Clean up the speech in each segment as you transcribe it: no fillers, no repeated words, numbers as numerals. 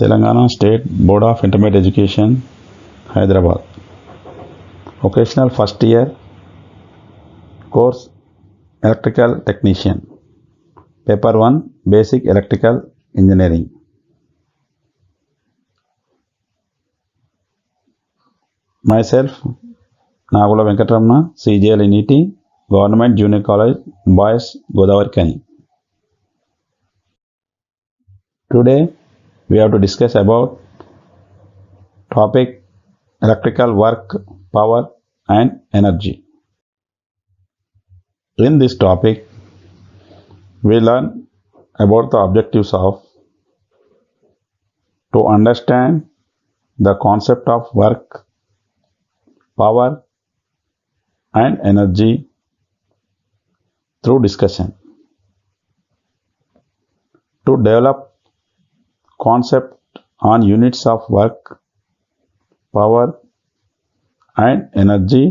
Telangana State Board of Intermediate Education, Hyderabad. Vocational first year course Electrical Technician. Paper 1 Basic Electrical Engineering. Myself Nagula Venkatramana, CJL INITI, Government Junior College, Boys, Godavari Kani. Today we have to discuss about topic electrical work, power and energy. In this topic we learn about the objectives of to understand the concept of work, power and energy through discussion. To develop concept on units of work, power and energy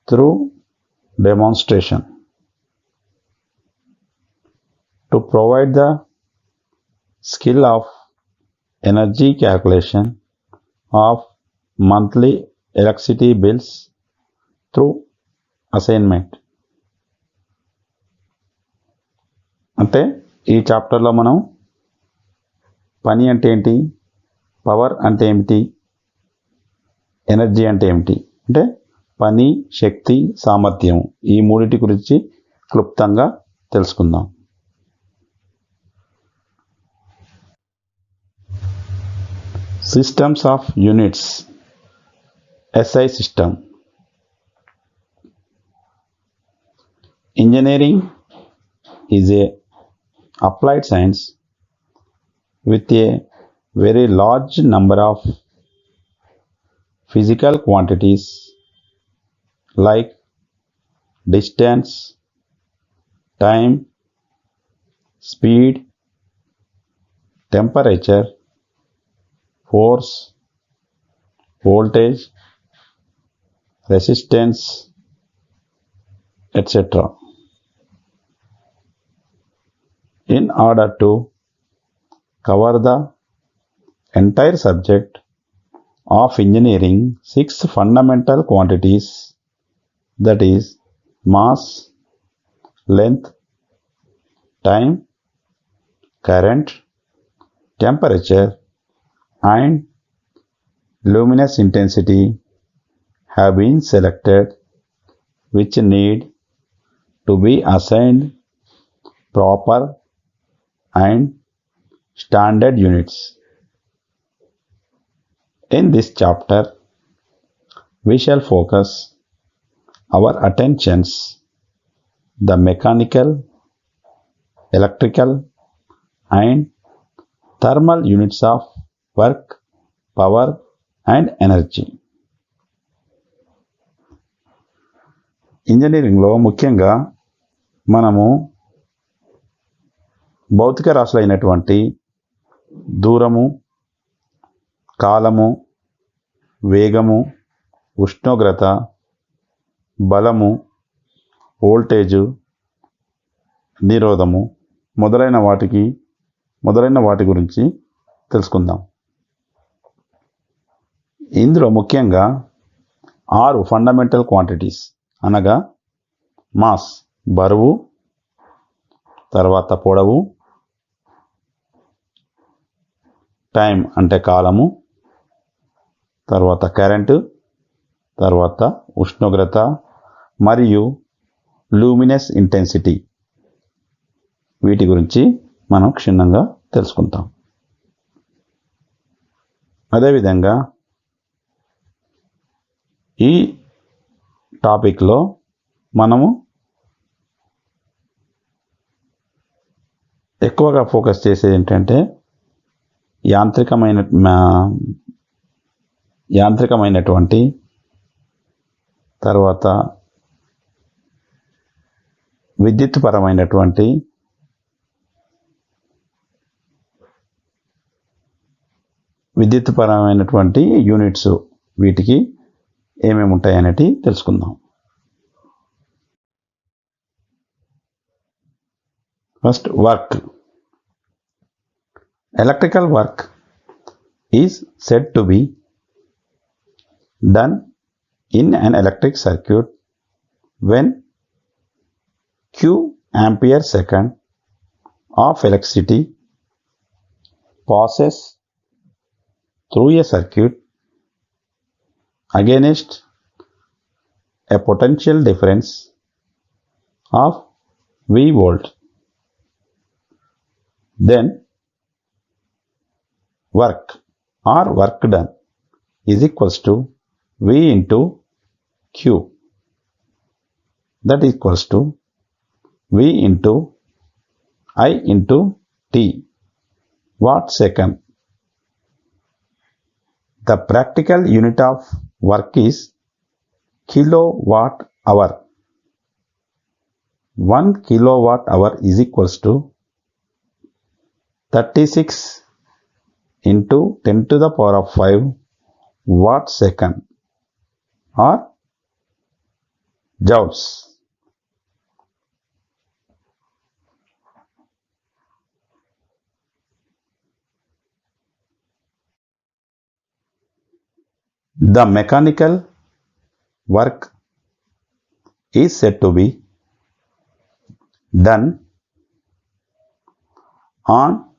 through demonstration. To provide the skill of energy calculation of monthly electricity bills through assignment. అంటే ఈ చాప్టర్లో మనం పని అంటే ఏంటి, power అంటే ఏమిటి, energy అంటే ఏమిటి, అంటే పని, శక్తి, సామర్థ్యం ఈ మూడిటి గురించి క్లుప్తంగా తెలుసుకుందాం. Systems of units. SI system. Engineering is a applied science with a very large number of physical quantities like distance, time, speed, temperature, force, voltage, resistance, etc. In order to cover the entire subject of engineering, 6 fundamental quantities, that is mass, length, time, current, temperature and luminous intensity have been selected, which need to be assigned proper and standard units. In this chapter we shall focus our attentions the mechanical, electrical and thermal units of work, power and energy. ఇంజనీరింగ్లో ముఖ్యంగా మనము భౌతిక రాశులైనటువంటి దూరము, కాలము, వేగము, ఉష్ణోగ్రత, బలము, voltage, నిరోధము మొదలైన వాటి గురించి తెలుసుకుందాం. ఇందులో ముఖ్యంగా 6 ఫండమెంటల్ క్వాంటిటీస్ అనగా మాస్ బరువు, తర్వాత పొడవు, టైం అంటే కాలము, తర్వాత కరెంటు, తర్వాత ఉష్ణోగ్రత మరియు లూమినస్ ఇంటెన్సిటీ వీటి గురించి మనం క్షుణ్ణంగా తెలుసుకుంటాం. అదేవిధంగా ఈ టాపిక్లో మనము ఎక్కువగా ఫోకస్ చేసేది ఏంటంటే యాంత్రికమైనటువంటి తర్వాత విద్యుత్పరమైనటువంటి యూనిట్స్ వీటికి ఏమేమి ఉంటాయి అనేది తెలుసుకుందాం. First work. Electrical work is said to be done in an electric circuit when Q ampere second of electricity passes through a circuit against a potential difference of V volt. Then work or work done is equals to V into Q, that equals to V into I into T watt second. The practical unit of work is kilowatt hour. 1 kilowatt hour is equals to 36 into 10 to the power of 5 watt second or joules. The mechanical work is said to be done on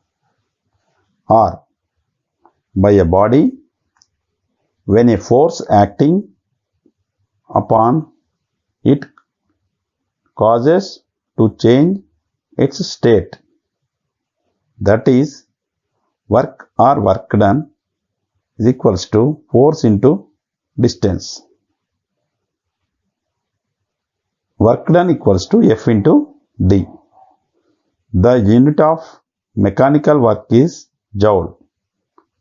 or by a body when a force acting upon it causes to change its state. That is, work or work done is equals to force into distance. Work done equals to F into D. The unit of mechanical work is joule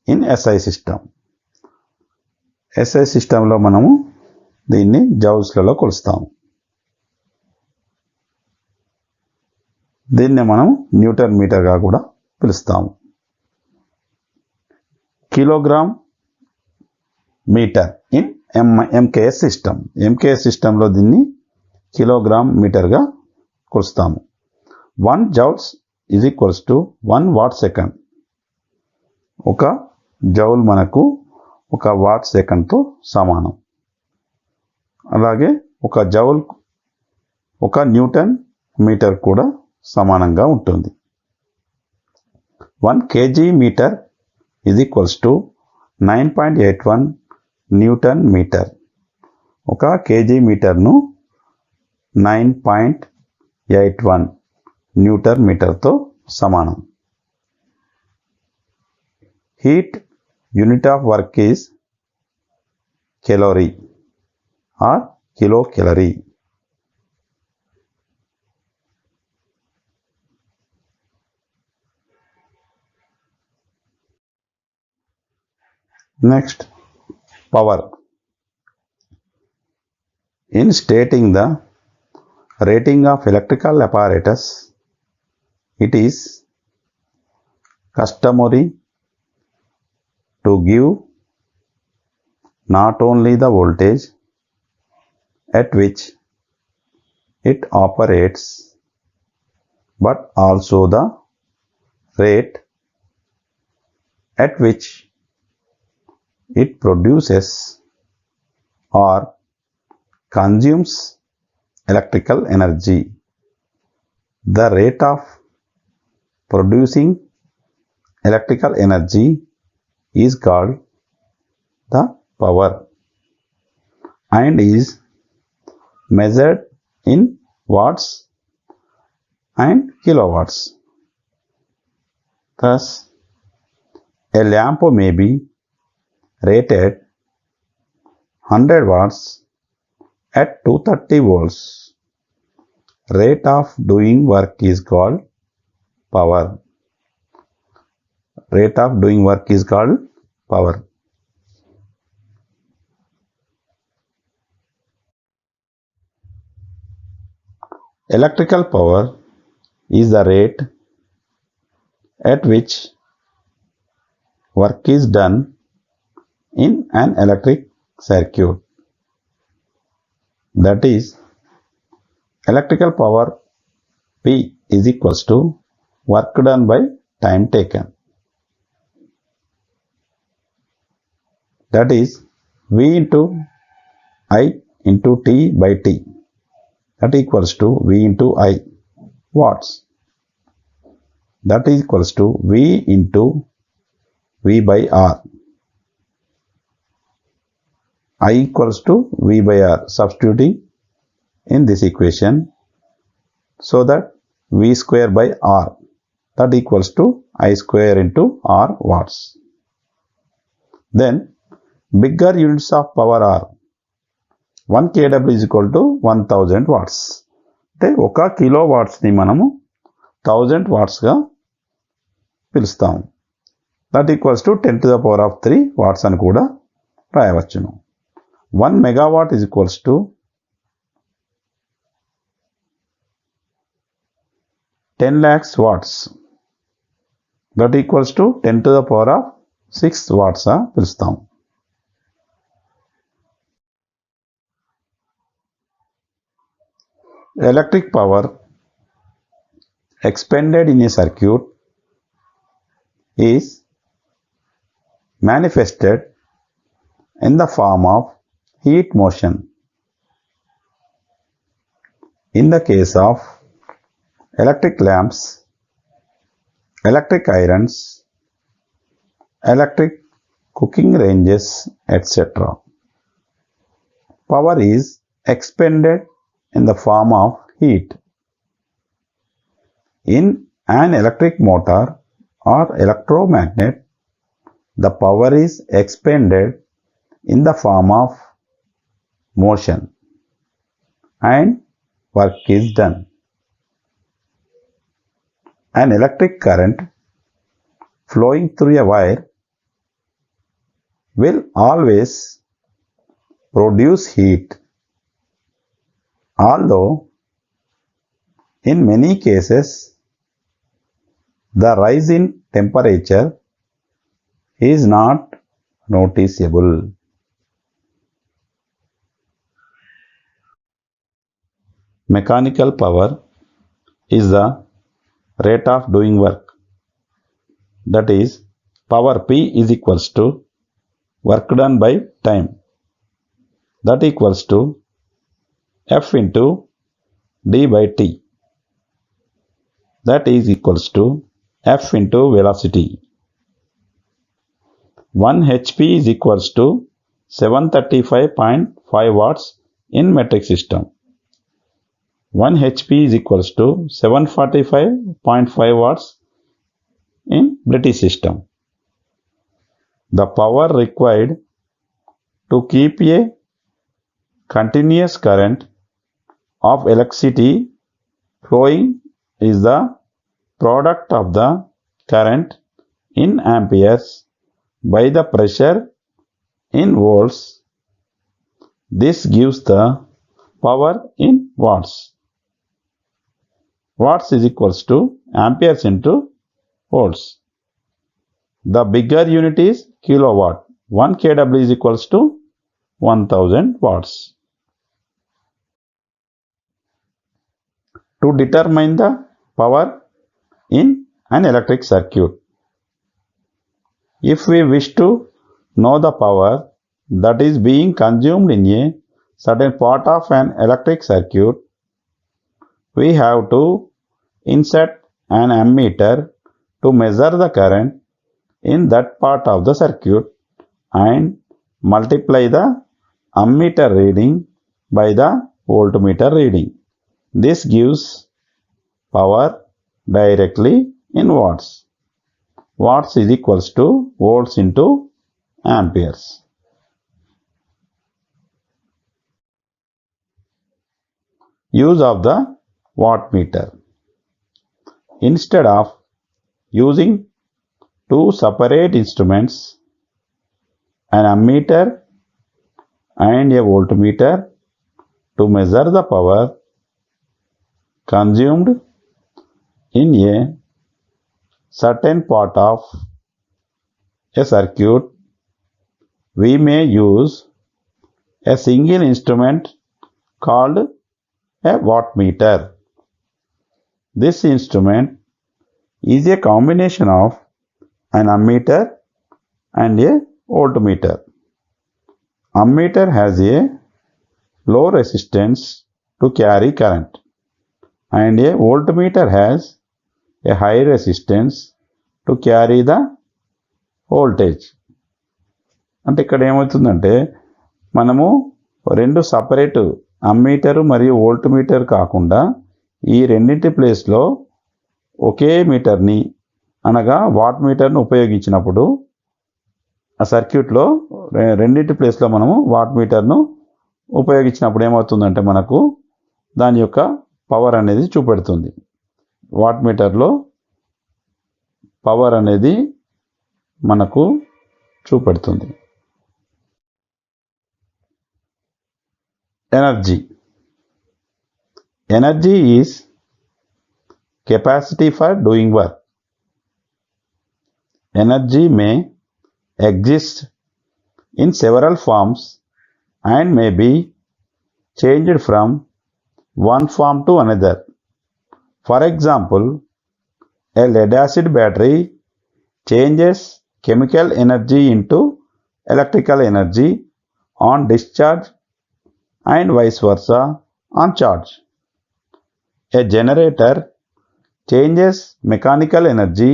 in SI system. SI system లో మనము దీన్ని జౌల్స్లలో కొలుస్తాము. దీన్ని మనం Newton మీటర్గా కూడా పిలుస్తాము. Kilogram meter in MKS system. MKS సిస్టంలో దీన్ని కిలోగ్రామ్ మీటర్గా కొలుస్తాము. 1 joules is equals to 1 watt second. ఒక జౌల్ మనకు 1 వాట్ సెకండ్తో సమానం. అలాగే ఒక జౌల్ 1 న్యూటన్ మీటర్ కూడా సమానంగా ఉంటుంది. 1 kg meter is equals to 9.81 newton meter. 1 kg మీటర్ను 9.81 న్యూటన్ మీటర్తో సమానం. Heat unit of work is calorie or kilocalorie. Next, power. In stating the rating of electrical apparatus, it is customary to give not only the voltage at which it operates but also the rate at which it produces or consumes electrical energy. The rate of producing electrical energy is called the power and is measured in watts and kilowatts. Thus, a lamp may be rated 100 watts at 230 volts. Rate of doing work is called power. Rate of doing work is called power. Electrical power is the rate at which work is done in an electric circuit. That is, electrical power P is equals to work done by time taken. that is V into I into T by T, that equals to V into I watts, that is equals to V into V by R. I equals to V by R, substituting in this equation, so that V square by R, that equals to I square into R watts. Then bigger units of power are 1 kW is equal to 1000 watts. అంటే 1 kilo వాట్స్ని మనము 1000 వాట్స్గా పిలుస్తాము. That equals to 10⁻³ watts అని కూడా రాయవచ్చును. 1 megawatt is equals to 10 lakhs watts. That equals to 10⁻⁶ వాట్స్గా పిలుస్తాము. Electric power expended in a circuit is manifested in the form of heat motion. In the case of electric lamps, electric irons, electric cooking ranges, etc., power is expended in the form of heat. In an electric motor or electromagnet, the power is expended in the form of motion and work is done. An electric current flowing through a wire will always produce heat, although in many cases the rise in temperature is not noticeable. Mechanical power is the rate of doing work, that is power P is equals to work done by time, that equals to F into d by t, that is equals to F into velocity. 1 HP is equals to 735.5 watts in metric system. 1 HP is equals to 745.5 watts in British system. The power required to keep a continuous current of electricity flowing is the product of the current in amperes by the pressure in volts. This gives the power in watts. Watts is equals to amperes into volts. The bigger unit is kilowatt. 1 kW is equals to 1000 watts. To determine the power in an electric circuit, if we wish to know the power that is being consumed in a certain part of an electric circuit, we have to insert an ammeter to measure the current in that part of the circuit and multiply the ammeter reading by the voltmeter reading. This gives power directly in watts. Watts is equals to volts into amperes. Use of the wattmeter. Instead of using two separate instruments, an ammeter and a voltmeter, to measure the power consumed in a certain part of a circuit, we may use a single instrument called a wattmeter. This instrument is a combination of an ammeter and a voltmeter. ammeter has a low resistance to carry current and a voltmeter has a high resistance to carry the voltage. అంటే ఇక్కడ ఏమవుతుందంటే మనము రెండు separate ammeter మరియు volt meter కాకుండా ఈ రెండింటి ప్లేస్లో ఒకే మీటర్ని అనగా వాట్ మీటర్ని ఉపయోగించినప్పుడు ఆ సర్క్యూట్లో రెండింటి ప్లేస్లో మనము వాట్ మీటర్ను ఉపయోగించినప్పుడు ఏమవుతుందంటే మనకు దాని యొక్క పవర్ అనేది చూపెడుతుంది. వాట్ మీటర్లో పవర్ అనేది మనకు చూపెడుతుంది. Energy. Energy is capacity for doing work. Energy may exist in several forms and may be changed from one form to another. For example, a lead acid battery changes chemical energy into electrical energy on discharge and vice versa on charge. A generator changes mechanical energy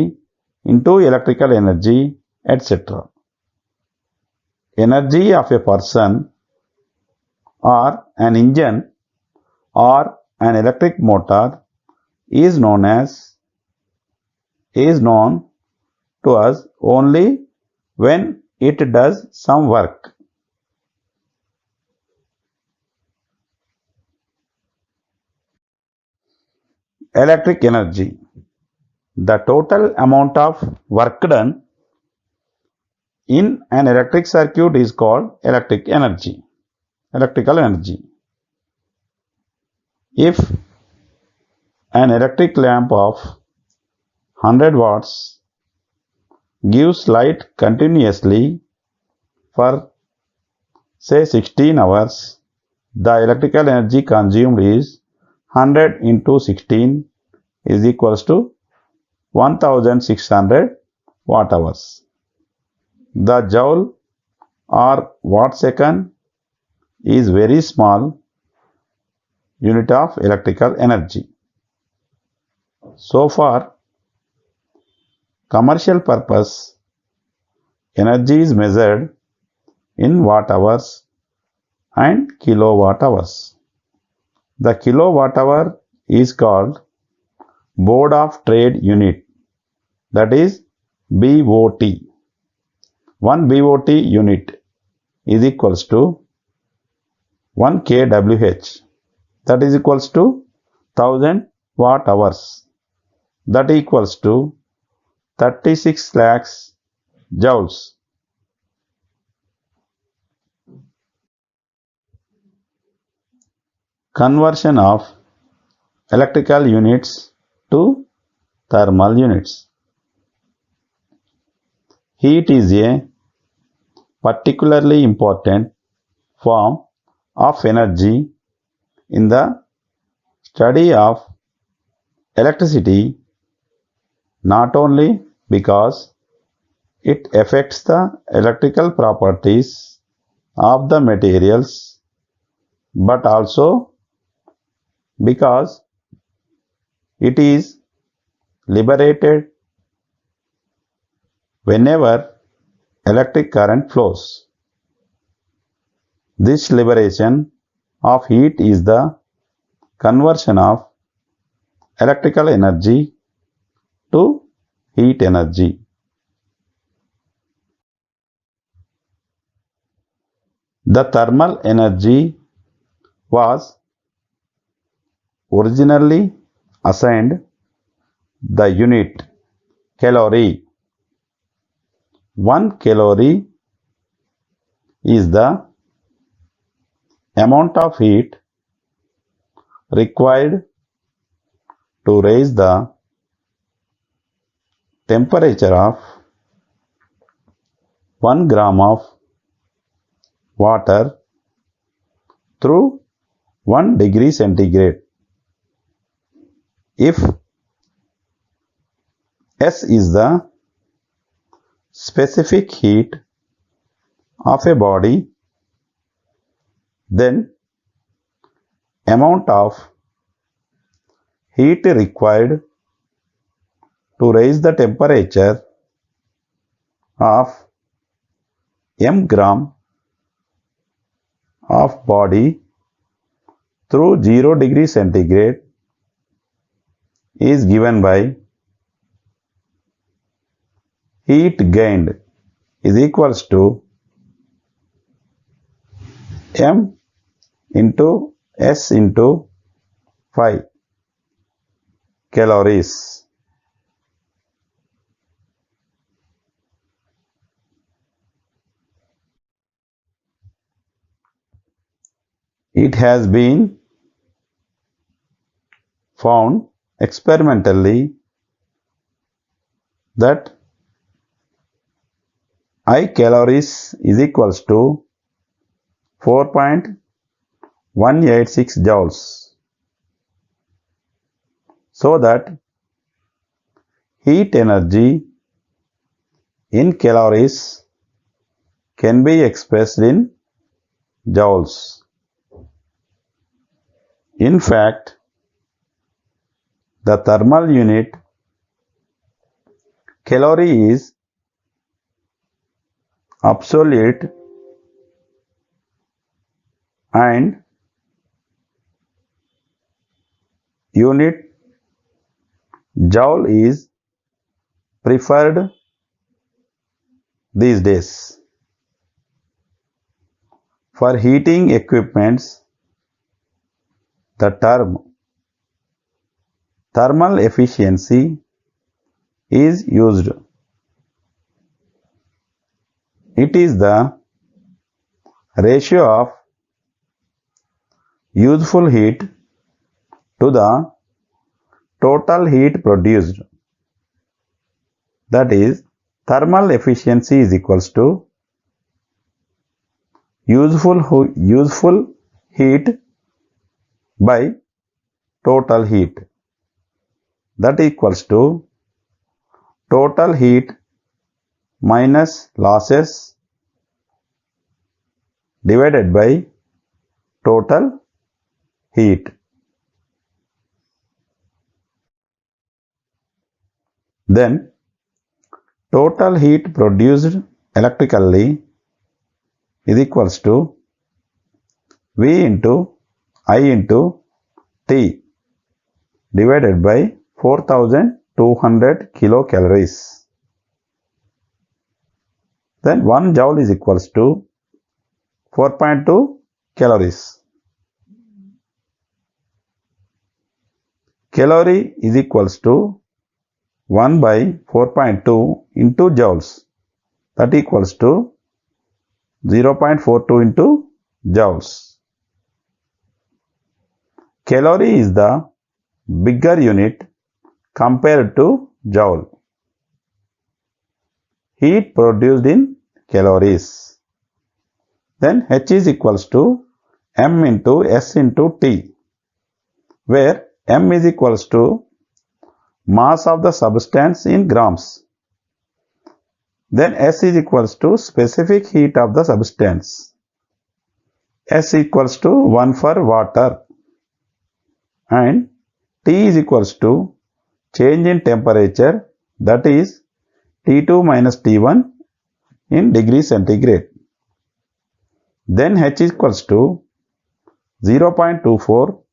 into electrical energy, etc. Energy of a person or an engine or an electric motor is known to us only when it does some work. Electric energy. The total amount of work done in an electric circuit is called electrical energy. If an electric lamp of 100 watts gives light continuously for say 16 hours, the electrical energy consumed is 100 into 16 is equals to 1600 watt hours. The joule or watt second is very small unit of electrical energy. So for commercial purpose, energy is measured in watt hours and kilowatt hours. The kilowatt hour is called Board of Trade Unit, that is BOT. 1 BOT unit is equals to 1 kWh, that is equals to 1000 watt hours, that equals to 36 lakhs joules. Conversion of electrical units to thermal units. Heat is a particularly important form of energy in the study of electricity, not only because it affects the electrical properties of the materials, but also because it is liberated whenever electric current flows. This liberation of heat is the conversion of electrical energy to heat energy. The thermal energy was originally assigned the unit calorie. 1 calorie is the amount of heat required to raise the temperature of 1 gram of water through 1 degree centigrade. If S is the specific heat of a body then amount of heat required to raise the temperature of m gram of body through 0 degree centigrade is given by heat gained is equals to m into S into 5 calories. It has been found experimentally that I calories is equals to 4.186 joules, so that heat energy in calories can be expressed in joules. In fact, the thermal unit calorie is absolute and unit joule is preferred these days. For heating equipments, the term thermal efficiency is used. It is the ratio of useful heat to the total heat produced. That is, thermal efficiency is equals to useful heat by total heat. That equals to total heat minus losses divided by total heat. Then total heat produced electrically is equals to V into I into T divided by 4200 kilocalories. Then 1 joule is equals to 4.2 calories. Calorie is equals to 1 by 4.2 into joules. That equals to 0.42 into joules. Calorie is the bigger unit compared to joule. Heat produced in calories. Then H is equals to M into S into T, where M is equals to mass of the substance in grams. Then S is equals to specific heat of the substance. S equals to 1 for water. And T is equals to change in temperature, that is T2 minus T1 in degree centigrade. Then H is equals to 0.24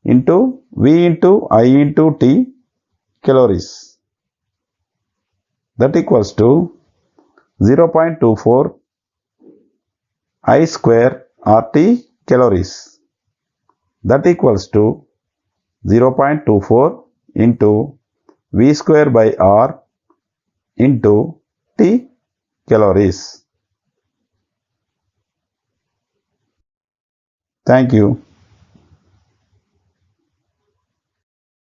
into V into I into T calories. That equals to 0.24 I square RT calories. That equals to 0.24 into V square by R into T calories. Thank you.